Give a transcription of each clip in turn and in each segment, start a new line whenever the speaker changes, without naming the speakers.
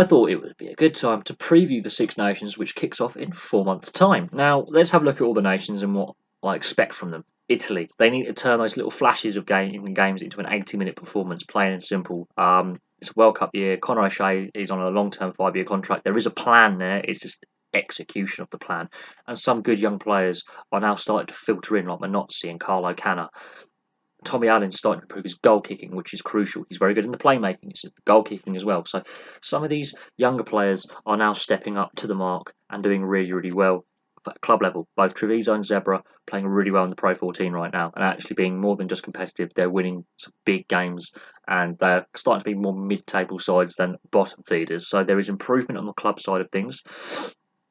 I thought it would be a good time to preview the Six Nations, which kicks off in 4 months' time. Now, let's have a look at all the nations and what I expect from them. Italy, they need to turn those little flashes of games into an 80-minute performance, plain and simple. It's a World Cup year. Conor O'Shea is on a long-term 5-year contract. There is a plan there. It's just execution of the plan. And some good young players are now starting to filter in, like Minozzi and Carlo Canna. Tommy Allen's starting to improve his goal kicking, which is crucial. He's very good in the playmaking, it's the goal kicking as well. So some of these younger players are now stepping up to the mark and doing really, really well at club level. Both Treviso and Zebra playing really well in the Pro 14 right now and actually being more than just competitive. They're winning some big games and they're starting to be more mid-table sides than bottom feeders. So there is improvement on the club side of things,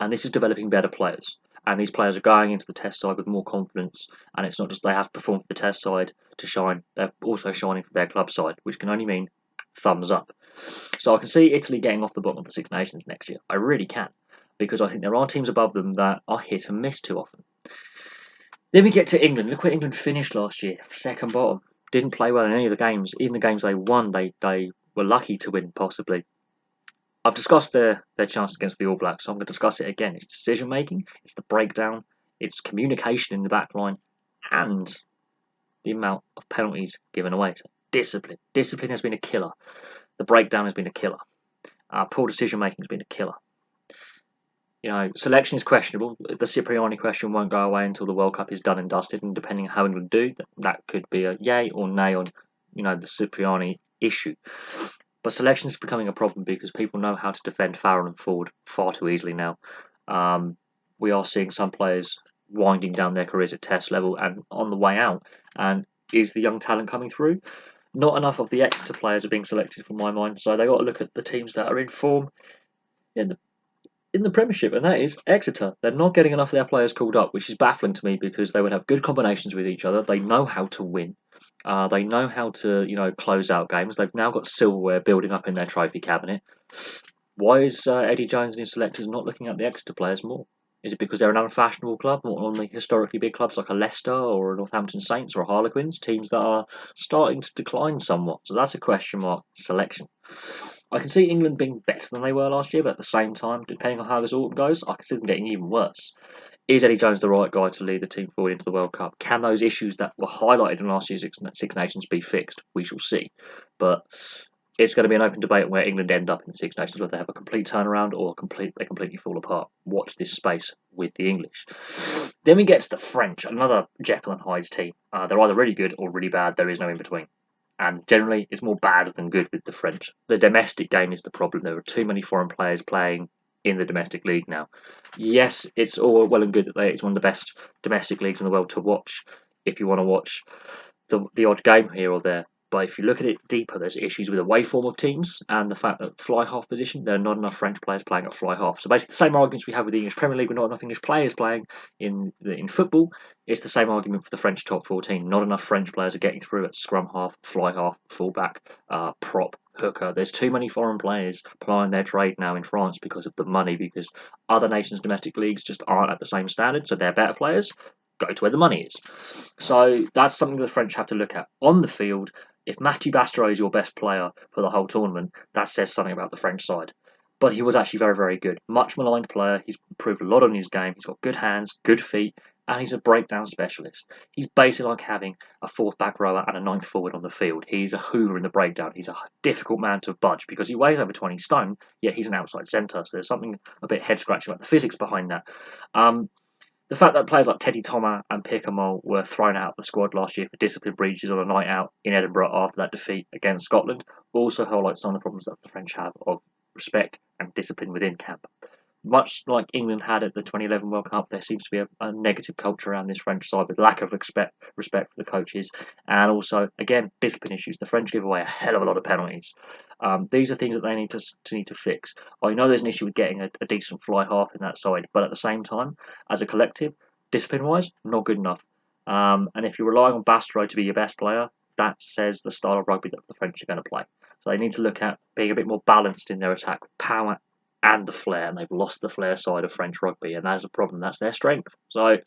and this is developing better players. And these players are going into the test side with more confidence, and it's not just they have to perform for the test side to shine, they're also shining for their club side, which can only mean thumbs up. So I can see Italy getting off the bottom of the Six Nations next year. I really can, because I think there are teams above them that are hit and miss too often. Then we get to England. Look where England finished last year, second bottom. Didn't play well in any of the games. Even the games they won, they were lucky to win, possibly. I've discussed their chances against the All Blacks, so I'm going to discuss it again. It's decision making, it's the breakdown, it's communication in the back line, and the amount of penalties given away. So discipline. Discipline has been a killer. The breakdown has been a killer. Poor decision making has been a killer. Selection is questionable. The Cipriani question won't go away until the World Cup is done and dusted, and depending on how England do, that could be a yay or nay on, the Cipriani issue. But selection is becoming a problem because people know how to defend Farrell and Ford far too easily now. We are seeing some players winding down their careers at test level and on the way out. And is the young talent coming through? Not enough of the Exeter players are being selected from my mind. So they got to look at the teams that are in form in the Premiership, and that is Exeter. They're not getting enough of their players called up, which is baffling to me because they would have good combinations with each other. They know how to win. They know how to, close out games. They've now got silverware building up in their trophy cabinet. Why is Eddie Jones and his selectors not looking at the Exeter players more? Is it because they're an unfashionable club, not on the historically big clubs like a Leicester or a Northampton Saints or a Harlequins, teams that are starting to decline somewhat? So that's a question mark. Selection. I can see England being better than they were last year, but at the same time, depending on how this autumn goes, I can see them getting even worse. Is Eddie Jones the right guy to lead the team forward into the World Cup? Can those issues that were highlighted in last year's Six Nations be fixed? We shall see. But it's going to be an open debate where England end up in the Six Nations, whether they have a complete turnaround or they completely fall apart. Watch this space with the English. Then we get to the French, another Jekyll and Hyde team. They're either really good or really bad. There is no in between. And generally, it's more bad than good with the French. The domestic game is the problem. There are too many foreign players playing in the domestic league now. Yes, it's all well and good that it's one of the best domestic leagues in the world to watch if you want to watch the odd game here or there. But if you look at it deeper, there's issues with the waveform of teams and the fact that fly half position, there are not enough French players playing at fly half. So basically, the same arguments we have with the English Premier League with not enough English players playing in football, it's the same argument for the French top 14. Not enough French players are getting through at scrum half, fly half, fullback, prop, hooker. There's too many foreign players plying their trade now in France because of the money, because other nations' domestic leagues just aren't at the same standard, so they're better players. Go to where the money is. So that's something the French have to look at. On the field, if Mathieu Bastareaud is your best player for the whole tournament, that says something about the French side. But he was actually very, very good. Much maligned player. He's improved a lot on his game. He's got good hands, good feet, and he's a breakdown specialist. He's basically like having a fourth back rower and a ninth forward on the field. He's a hoover in the breakdown. He's a difficult man to budge because he weighs over 20 stone, yet he's an outside centre. So there's something a bit head-scratching about the physics behind that. The fact that players like Teddy Thomas and Pierre Camol were thrown out of the squad last year for discipline breaches on a night out in Edinburgh after that defeat against Scotland also highlights some of the problems that the French have of respect and discipline within camp. Much like England had at the 2011 World Cup, there seems to be a negative culture around this French side with lack of respect for the coaches and also, again, discipline issues. The French give away a hell of a lot of penalties. These are things that they need to fix. I know there's an issue with getting a decent fly half in that side, but at the same time, as a collective, discipline-wise, not good enough. And if you're relying on Bastareaud to be your best player, that says the style of rugby that the French are going to play. So they need to look at being a bit more balanced in their attack, power and the flair, and they've lost the flair side of French rugby, and that's a problem. That's their strength. So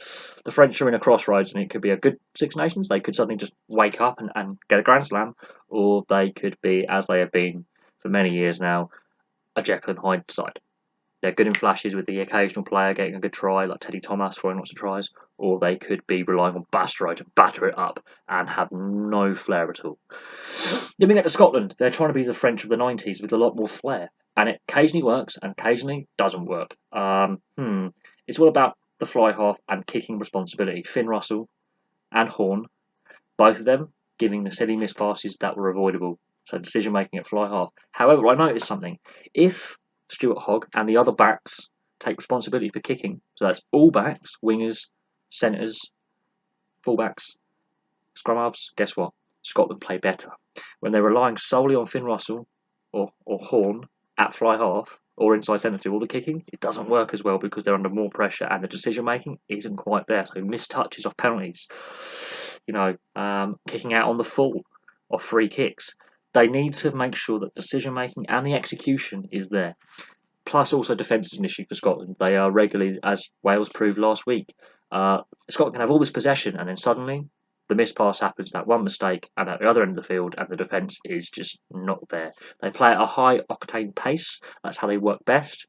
the French are in a crossroads, and it could be a good Six Nations. They could suddenly just wake up and get a Grand Slam, or they could be, as they have been for many years now, a Jekyll and Hyde side. They're good in flashes with the occasional player getting a good try, like Teddy Thomas throwing lots of tries, or they could be relying on Bastareaud to batter it up and have no flair at all. Then we get to Scotland. They're trying to be the French of the 90s with a lot more flair, and it occasionally works and occasionally doesn't work. It's all about the fly half and kicking responsibility. Finn Russell and Horn, both of them giving the silly missed passes that were avoidable. So decision making at fly half. However, I noticed something. If Stuart Hogg and the other backs take responsibility for kicking, so that's all backs, wingers, centres, fullbacks, scrum halves, guess what? Scotland play better. When they're relying solely on Finn Russell or Horn at fly half or inside centre to all the kicking, it doesn't work as well because they're under more pressure and the decision making isn't quite there. So missed touches off penalties, kicking out on the full or free kicks. They need to make sure that decision making and the execution is there. Plus, also defence is an issue for Scotland. They are regularly, as Wales proved last week, Scotland can have all this possession and then suddenly the missed pass happens, that one mistake, and at the other end of the field, and the defence is just not there. They play at a high octane pace. That's how they work best.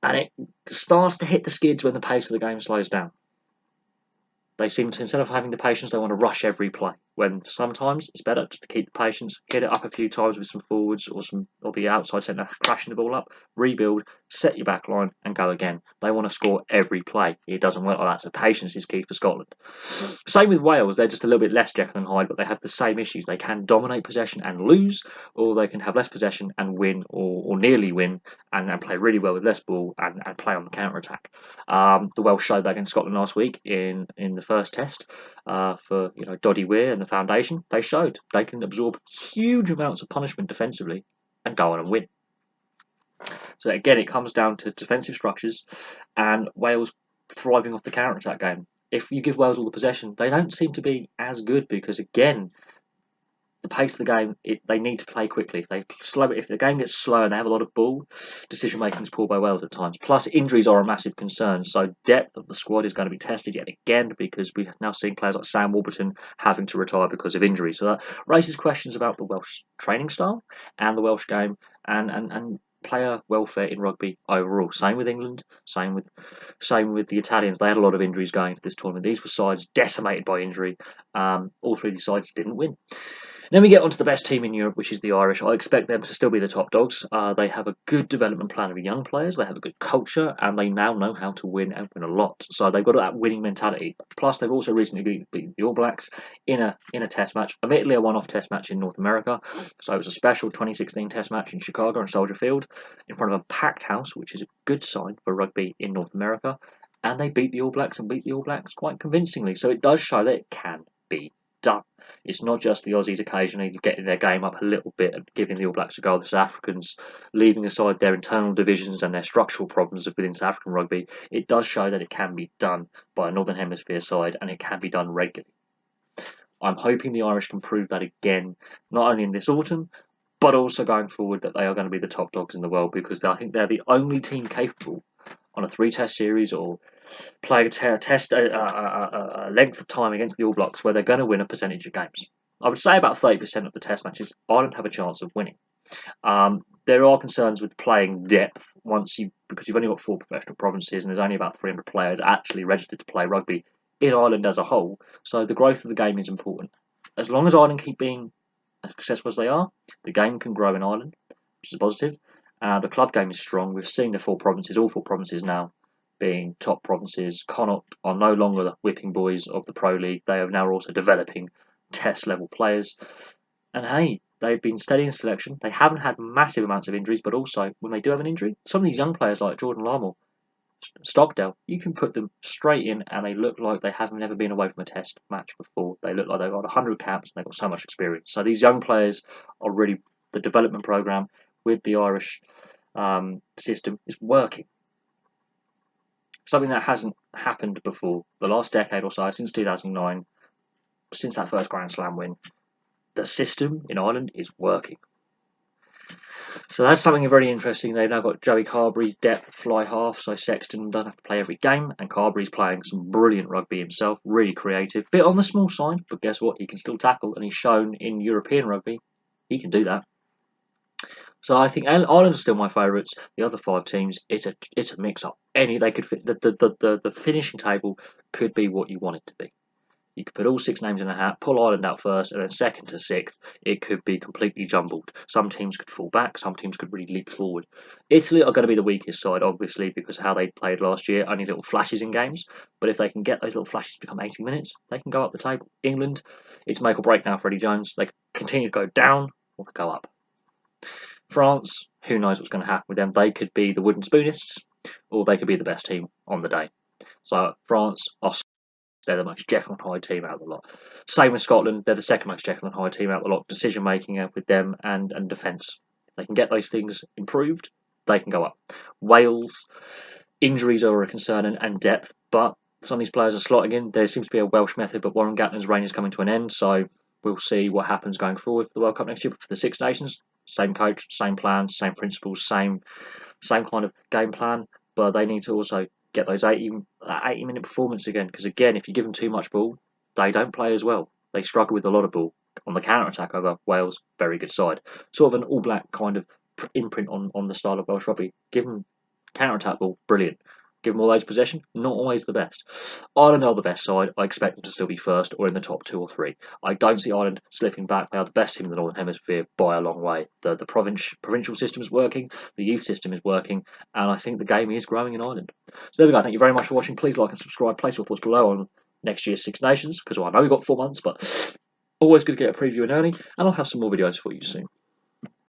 And it starts to hit the skids when the pace of the game slows down. They seem to, instead of having the patience, they want to rush every play. When sometimes it's better to keep the patience, hit it up a few times with some forwards or the outside centre crashing the ball up, rebuild, set your back line and go again. They want to score every play. It doesn't work like that, so patience is key for Scotland. Same with Wales. They're just a little bit less Jekyll and Hyde, but they have the same issues. They can dominate possession and lose, or they can have less possession and win, or nearly win, and play really well with less ball and play on the counter-attack. The Welsh showed that against Scotland last week in the first test for Doddy Weir and the foundation. They showed they can absorb huge amounts of punishment defensively and go on and win. So again, it comes down to defensive structures and Wales thriving off the counter-attack game. If you give Wales all the possession, they don't seem to be as good because again, the pace of the game, they need to play quickly. If the game gets slow and they have a lot of ball, decision making is poor by Wales at times. Plus, injuries are a massive concern. So depth of the squad is going to be tested yet again because we've now seen players like Sam Warburton having to retire because of injury. So that raises questions about the Welsh training style and the Welsh game and player welfare in rugby overall. Same with England. Same with the Italians. They had a lot of injuries going into this tournament. These were sides decimated by injury. All three of these sides didn't win. Then we get on to the best team in Europe, which is the Irish. I expect them to still be the top dogs. They have a good development plan of young players. They have a good culture, and they now know how to win and win a lot. So they've got that winning mentality. Plus, they've also recently beaten the All Blacks in a test match. Admittedly, a one-off test match in North America. So it was a special 2016 test match in Chicago and Soldier Field in front of a packed house, which is a good sign for rugby in North America. And they beat the All Blacks and beat the All Blacks quite convincingly. So it does show that it can be done. It's not just the Aussies occasionally getting their game up a little bit and giving the All Blacks a go. The South Africans, leaving aside their internal divisions and their structural problems within South African rugby, it does show that it can be done by a Northern Hemisphere side and it can be done regularly. I'm hoping the Irish can prove that again, not only in this autumn, but also going forward that they are going to be the top dogs in the world because I think they're the only team capable on a 3-test series or play a length of time against the All Blacks where they're going to win a percentage of games. I would say about 30% of the test matches Ireland have a chance of winning. There are concerns with playing depth because you've only got 4 professional provinces and there's only about 300 players actually registered to play rugby in Ireland as a whole. So the growth of the game is important. As long as Ireland keep being as successful as they are, the game can grow in Ireland, which is positive. The club game is strong. We've seen all 4 provinces now being top provinces. Connacht are no longer the whipping boys of the Pro League. They are now also developing test level players. And hey, they've been steady in selection. They haven't had massive amounts of injuries, but also when they do have an injury, some of these young players like Jordan Larmour, Stockdale, you can put them straight in and they look like they have never been away from a test match before. They look like they've got 100 caps and they've got so much experience. So these young players are really, the development programme with the Irish system is working. Something that hasn't happened before. The last decade or so, since 2009, since that first Grand Slam win, the system in Ireland is working. So that's something very interesting. They've now got Joey Carberry's depth fly half, so Sexton doesn't have to play every game, and Carberry's playing some brilliant rugby himself, really creative. Bit on the small side, but guess what? He can still tackle, and he's shown in European rugby he can do that. So I think Ireland are still my favourites. The other 5 teams, it's a mix up. They could fit the finishing table could be what you want it to be. You could put all 6 names in a hat, pull Ireland out first, and then second to sixth, it could be completely jumbled. Some teams could fall back, some teams could really leap forward. Italy are going to be the weakest side, obviously, because of how they played last year, only little flashes in games. But if they can get those little flashes to become 80 minutes, they can go up the table. England, it's make or break now for Eddie Jones. They continue to go down or go up. France, who knows what's going to happen with them? They could be the wooden spoonists, or they could be the best team on the day. So France are they're the most Jekyll and Hyde team out of the lot. Same with Scotland, they're the second most Jekyll and Hyde team out of the lot. Decision making with them and defence. If they can get those things improved, they can go up. Wales, injuries are a concern and depth, but some of these players are slotting in. There seems to be a Welsh method, but Warren Gatland's reign is coming to an end, so we'll see what happens going forward for the World Cup next year. But for the Six Nations, same coach, same plans, same principles, same kind of game plan, but they need to also get those 80-minute performance again, because again, if you give them too much ball, they don't play as well. They struggle with a lot of ball. On the counter-attack over Wales, very good side. Sort of an all-black kind of imprint on the style of Welsh rugby. Give them counter-attack ball, brilliant. Give them all those possession, not always the best. Ireland are the best side. I expect them to still be first or in the top 2 or 3. I don't see Ireland slipping back. They are the best team in the Northern Hemisphere by a long way. The provincial system is working, the youth system is working, and I think the game is growing in Ireland. So there we go. Thank you very much for watching. Please like and subscribe. Place your thoughts below on next year's Six Nations, because I know we've got 4 months, but always good to get a preview in early, and I'll have some more videos for you soon.